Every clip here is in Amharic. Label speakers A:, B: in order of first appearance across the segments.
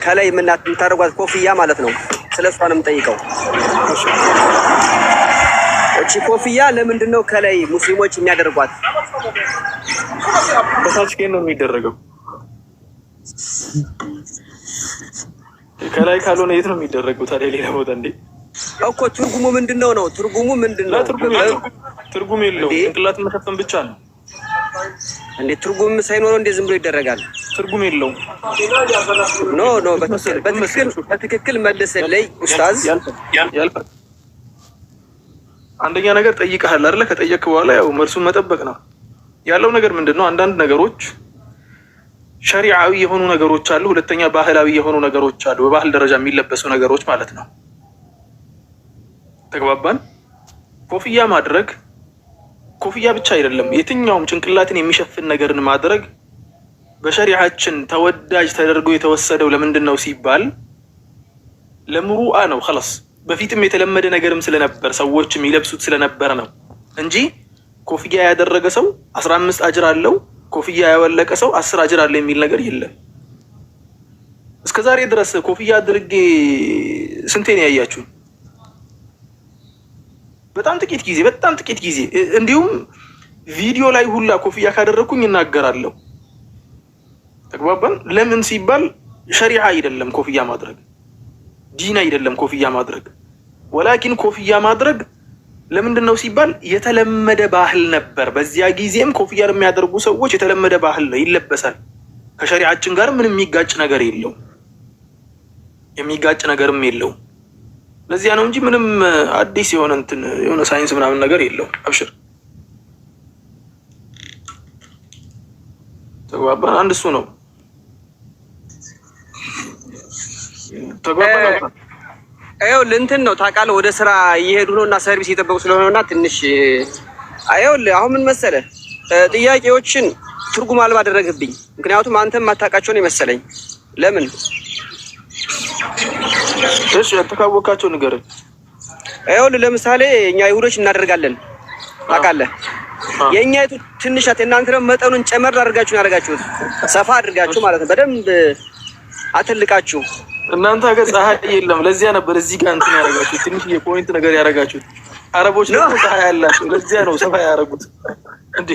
A: ከላይ የምታደርጓት ኮፍያ ማለት ነው። ስለሷ ነው የምጠይቀው። እቺ ኮፍያ ለምንድን ነው ከላይ ሙስሊሞች የሚያደርጓት?
B: በታች ግን ነው የሚደረገው። ከላይ ካልሆነ የት ነው የሚደረገው ታዲያ? ሌላ ቦታ እንዴ?
A: እኮ ትርጉሙ ምንድነው ነው? ትርጉሙ ምንድነው?
B: ትርጉም የለውም። ጭንቅላትን መሸፈን ብቻ ነው
A: እንዴ? ትርጉም ሳይኖረው እንዴ ዝም ብሎ ይደረጋል?
B: ትርጉም የለውም።
A: ኖ በትክክል መልስልኝ ኡስታዝ።
B: ያልፋል። አንደኛ ነገር ጠይቀሃል አይደለ? ከጠየቅ በኋላ ያው መልሱን መጠበቅ ነው ያለው። ነገር ምንድነው? አንዳንድ ነገሮች ሸሪዓዊ የሆኑ ነገሮች አሉ። ሁለተኛ ባህላዊ የሆኑ ነገሮች አሉ። በባህል ደረጃ የሚለበሱ ነገሮች ማለት ነው። ተግባባን? ኮፍያ ማድረግ ኮፍያ ብቻ አይደለም፣ የትኛውም ጭንቅላትን የሚሸፍን ነገርን ማድረግ በሸሪዓችን ተወዳጅ ተደርጎ የተወሰደው ለምንድን ነው ሲባል ለምሩአ ነው። خلاص በፊትም የተለመደ ነገርም ስለነበር ሰዎች የሚለብሱት ስለነበረ ነው እንጂ ኮፍያ ያደረገ ሰው 15 አጅር አለው፣ ኮፍያ ያወለቀ ሰው 10 አጅር አለው የሚል ነገር የለም። እስከዛሬ ድረስ ኮፍያ አድርጌ ስንቴ ነው ያያችሁ? በጣም ጥቂት ጊዜ እንዲሁም ቪዲዮ ላይ ሁላ ኮፍያ ካደረኩኝ እናገራለሁ። ተግባባን? ለምን ሲባል ሸሪዓ አይደለም ኮፍያ ማድረግ፣ ዲን አይደለም ኮፍያ ማድረግ። ወላኪን ኮፍያ ማድረግ ለምንድን ነው ሲባል የተለመደ ባህል ነበር። በዚያ ጊዜም ኮፍያ የሚያደርጉ ሰዎች የተለመደ ባህል ነው፣ ይለበሳል። ከሸሪዓችን ጋር ምንም የሚጋጭ ነገር የለውም። ለዚያ ነው እንጂ ምንም አዲስ የሆነ ሳይንስ ምናምን ነገር የለውም። አብሽር ተግባባን? አንድ እሱ ነው። ተግባባን?
A: አየው ለእንትን ነው ታውቃለህ፣ ወደ ስራ እየሄዱ ነው እና ሰርቪስ እየጠበቁ ስለሆነና ትንሽ አየው። አሁን ምን መሰለህ ጥያቄዎችን ትርጉም አልባ አደረግብኝ። ምክንያቱም አንተም ማታውቃቸው ነው የመሰለኝ። ለምን?
B: እሺ ያልተካወቃቸው ንገረኝ።
A: አየው ለምሳሌ እኛ ይሁዶች እናደርጋለን ታውቃለህ። የኛ ይቱ ትንሽ እናንተ ደግሞ መጠኑን ጨመር አድርጋችሁ ያደርጋችሁት ሰፋ አድርጋችሁ ማለት ነው። በደንብ አትልቃችሁ።
B: እናንተ ሀገር ፀሐይ የለም፣ ለዚያ ነበር እዚህ ጋር እንትን ያደርጋችሁት፣ ትንሽ የፖይንት ነገር ያደርጋችሁት። አረቦች ደግሞ ፀሐይ ያላቸው፣ ለዚያ ነው ሰፋ ያደርጉት። እንዴ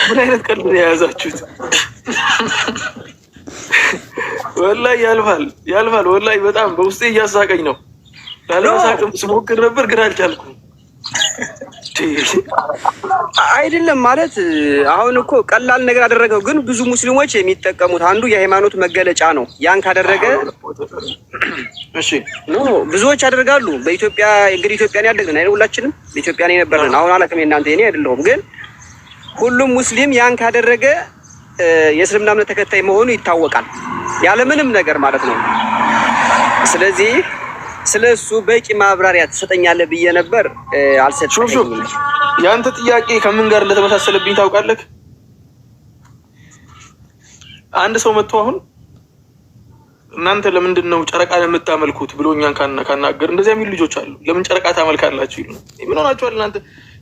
B: ምን አይነት ቀልድ ነው የያዛችሁት? ወላሂ ያልፋል። ወላሂ በጣም በውስጤ እያሳቀኝ ነው። ላለመሳቅም ስሞክር ነበር ግን አልቻልኩም።
A: አይደለም ማለት አሁን እኮ ቀላል ነገር አደረገው፣ ግን ብዙ ሙስሊሞች የሚጠቀሙት አንዱ የሃይማኖት መገለጫ ነው። ያን ካደረገ
B: እሺ
A: ብዙዎች ያደርጋሉ። በኢትዮጵያ እንግዲህ ኢትዮጵያን ያደግን አይደል? ሁላችንም በኢትዮጵያ ነው የነበርን። አሁን አላውቅም የእናንተ የኔ አይደለሁም፣ ግን ሁሉም ሙስሊም ያን ካደረገ የእስልምና እምነት ተከታይ መሆኑ ይታወቃል፣ ያለምንም ነገር ማለት ነው። ስለዚህ ስለሱ በቂ ማብራሪያ ትሰጠኛለህ ብዬ ነበር፣ አልሰጠኝም።
B: የአንተ ጥያቄ ከምን ጋር እንደተመሳሰለብኝ ታውቃለህ? አንድ ሰው መጥቶ አሁን እናንተ ለምንድን ነው ጨረቃን የምታመልኩት ብሎ እኛን ካናገር እንደዚያ የሚሉ ልጆች አሉ። ለምን ጨረቃ ታመልካላችሁ ይሉ። ምን ሆናችኋል እናንተ?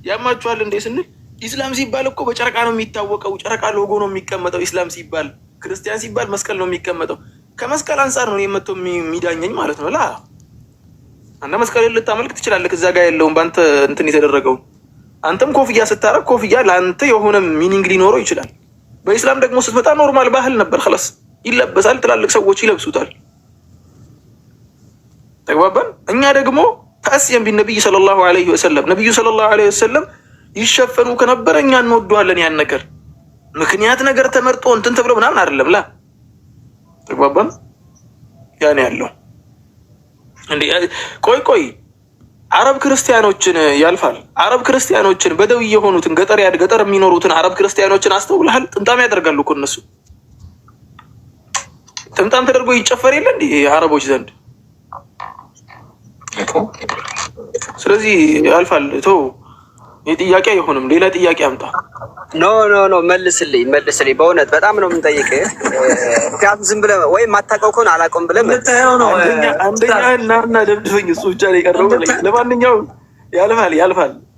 B: ያማችኋል እንዴ ስንል ኢስላም ሲባል እኮ በጨረቃ ነው የሚታወቀው። ጨረቃ ሎጎ ነው የሚቀመጠው። ኢስላም ሲባል ክርስቲያን ሲባል መስቀል ነው የሚቀመጠው። ከመስቀል አንጻር ነው የመጥቶ የሚዳኘኝ ማለት ነው። አንተ መስቀል ልታመልክ ትችላለህ። እዛ ጋር ያለውን በአንተ እንትን የተደረገው አንተም ኮፍያ ስታረግ ኮፍያ ለአንተ የሆነ ሚኒንግ ሊኖረው ይችላል። በኢስላም ደግሞ ስትመጣ ኖርማል ባህል ነበር። خلاص ይለበሳል፣ ትላልቅ ሰዎች ይለብሱታል። ተግባባን? እኛ ደግሞ ተአስየን ቢነብይ ሰለላሁ ዐለይሂ ወሰለም ነብዩ ሰለላሁ ዐለይሂ ወሰለም ይሸፈኑ ከነበረ እኛ እንወደዋለን ያን ነገር። ምክንያት ነገር ተመርጦ እንትን ተብሎ ምናምን አይደለም። ተግባባን? ያን ያለው እንዴ ቆይ አረብ ክርስቲያኖችን ያልፋል። አረብ ክርስቲያኖችን በደው የሆኑትን ገጠር የሚኖሩትን አረብ ክርስቲያኖችን አስተውልሃል? ጥምጣም ያደርጋሉ እኮ እነሱ። ጥምጣም ተደርጎ ይጨፈር የለ እንዴ አረቦች ዘንድ? ስለዚህ ያልፋል። ተው የጥያቄ አይሆንም። ሌላ ጥያቄ አምጣ።
A: ኖ መልስልኝ። በእውነት በጣም ነው የምንጠይቅህ። ምክንያቱም ዝም ብለህ ወይ የማታውቀው ከሆነ አላውቀውም ብለህ
B: አንደኛ እና ደብድበኝ። እሱ ብቻ ነው የቀረው። ለማንኛውም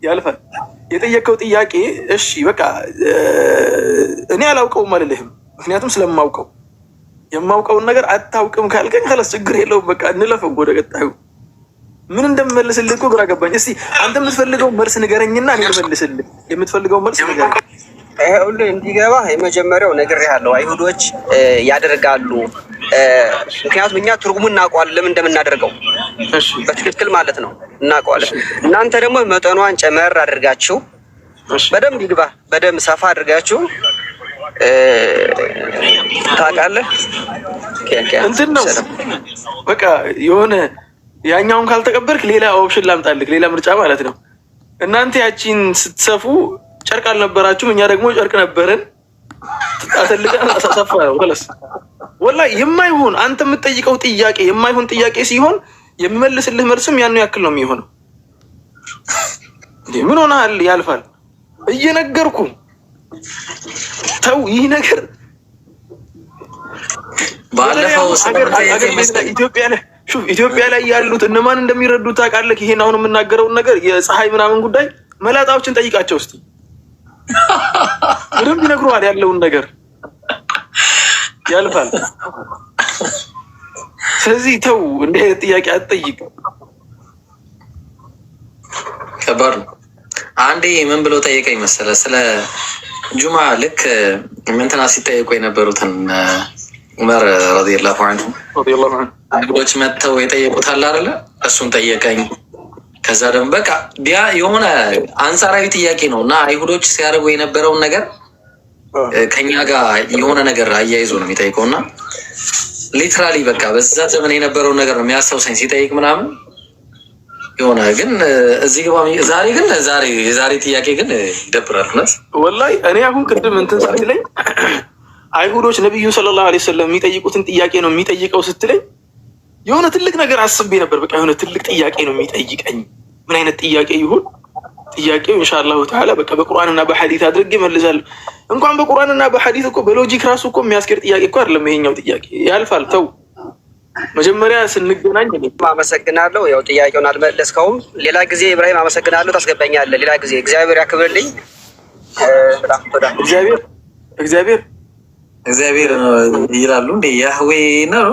B: ያልፋል። የጠየቀው ጥያቄ እሺ በቃ እኔ አላውቀውም አልልህም። ምክንያቱም ስለማውቀው የማውቀውን ነገር አታውቅም ካልከኝ ከላስ ችግር የለውም። በቃ እንለፈው ወደ ቀጣዩ። ምን እንደምመልስልህ እኮ ግራ ገባኝ። እስቲ አንተ የምትፈልገው መልስ ንገረኝና እኔ ልመልስልህ። የምትፈልገው መልስ ንገረኝ።
A: ሁሉ እንዲገባ የመጀመሪያው ነግሬሃለሁ። አይሁዶች ያደርጋሉ። ምክንያቱም እኛ ትርጉሙን እናውቀዋለን፣ ለምን እንደምናደርገው በትክክል ማለት ነው እናውቀዋለን። እናንተ ደግሞ መጠኗን ጨመር አድርጋችሁ በደንብ ይግባ፣ በደንብ ሰፋ አድርጋችሁ ታውቃለህ።
B: እንትን ነው በቃ የሆነ ያኛውን ካልተቀበልክ ሌላ ኦፕሽን ላምጣልህ፣ ሌላ ምርጫ ማለት ነው። እናንተ ያቺን ስትሰፉ ጨርቅ አልነበራችሁም፣ እኛ ደግሞ ጨርቅ ነበረን። አሰልቀን አሳሰፋ ወለስ ወላሂ የማይሆን አንተ የምትጠይቀው ጥያቄ የማይሆን ጥያቄ ሲሆን የሚመልስልህ መልስም ያኑ ያክል ነው የሚሆነው። እንዴ ምን ሆነሃል? ያልፋል እየነገርኩ ተው። ይህ ነገር
C: ባለፈው
B: ኢትዮጵያ ላይ ያሉት እነማን እንደሚረዱት ታውቃለህ? ይሄን አሁን የምናገረውን ነገር የፀሐይ ምናምን ጉዳይ መላጣዎችን ጠይቃቸው እስቲ። ምንም ይነግሩሃል ያለውን ነገር። ያልፋል። ስለዚህ ተው፣ እንዲህ አይነት ጥያቄ አትጠይቅ።
C: ከባድ ነው። አንዴ ምን ብሎ ጠየቀኝ መሰለህ? ስለ ጁማ ልክ ምንትና ሲጠየቁ የነበሩትን ዑመር ረዲየላሁ ዐንሁ አይሁዶች መጥተው የጠየቁት አለ አይደለ? እሱን ጠየቀኝ። ከዛ ደግሞ በቃ ቢያ የሆነ አንጻራዊ ጥያቄ ነው እና አይሁዶች ሲያደርጉ የነበረውን ነገር ከኛ ጋር የሆነ ነገር አያይዞ ነው የሚጠይቀው እና ሊትራሊ በቃ በዛ ዘመን የነበረውን ነገር ነው የሚያስታውሰኝ ሲጠይቅ ምናምን የሆነ ግን እዚህ ግባ። የዛሬ ጥያቄ ግን ይደብራል እውነት
B: ወላሂ። እኔ አሁን ቅድም እንትን ስትለኝ አይሁዶች ነቢዩ ሰለላሁ ዐለይሂ ወሰለም የሚጠይቁትን ጥያቄ ነው የሚጠይቀው ስትለኝ የሆነ ትልቅ ነገር አስቤ ነበር። በቃ የሆነ ትልቅ ጥያቄ ነው የሚጠይቀኝ። ምን አይነት ጥያቄ ይሁን? ጥያቄው ኢንሻአላሁ ተዓላ በቃ በቁርአንና በሐዲስ አድርጌ መልሳለሁ። እንኳን በቁርአንና በሐዲስ እኮ በሎጂክ ራሱ እኮ የሚያስኬድ ጥያቄ እኮ አይደለም ይሄኛው ጥያቄ። ያልፋል። ተው መጀመሪያ ስንገናኝ
A: አመሰግናለሁ። ያው ጥያቄውን አልመለስከውም። ሌላ ጊዜ ኢብራሂም አመሰግናለሁ፣ ታስገባኛለህ ሌላ ጊዜ። እግዚአብሔር ያክብርልኝ።
C: እግዚአብሔር ይላሉ እንዴ? ያህዌ ነው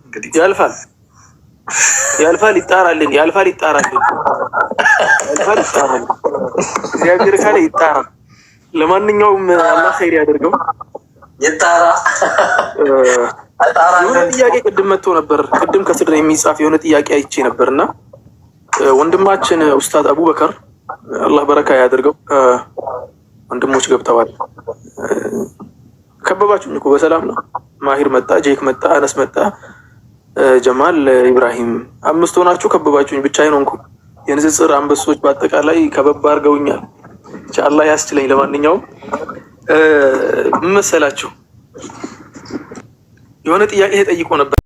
C: እንግዲህ።
B: ያልፋል ይጣራልን። እግዚአብሔር ካለ ይጣራል። ለማንኛውም አላህ ኸይር ያደርገው።
C: ይጣራ።
B: የሆነ ጥያቄ ቅድም መጥቶ ነበር። ቅድም ከስር የሚጻፍ የሆነ ጥያቄ አይቼ ነበርና ወንድማችን ኡስታዝ አቡበከር አላህ በረካ ያደርገው ወንድሞች ገብተዋል። ከበባችሁኝ እኮ በሰላም ነው። ማሂር መጣ፣ ጄክ መጣ፣ አነስ መጣ፣ ጀማል፣ ኢብራሂም 5 ሆናችሁ ከበባችሁኝ። ብቻዬን ሆንኩ። የንጽጽር አንበሶች በአጠቃላይ ከበባ አድርገውኛል። ኢንሻአላህ ያስችለኝ። ለማንኛውም ምን መሰላችሁ የሆነ ጥያቄ ተጠይቆ ነበር።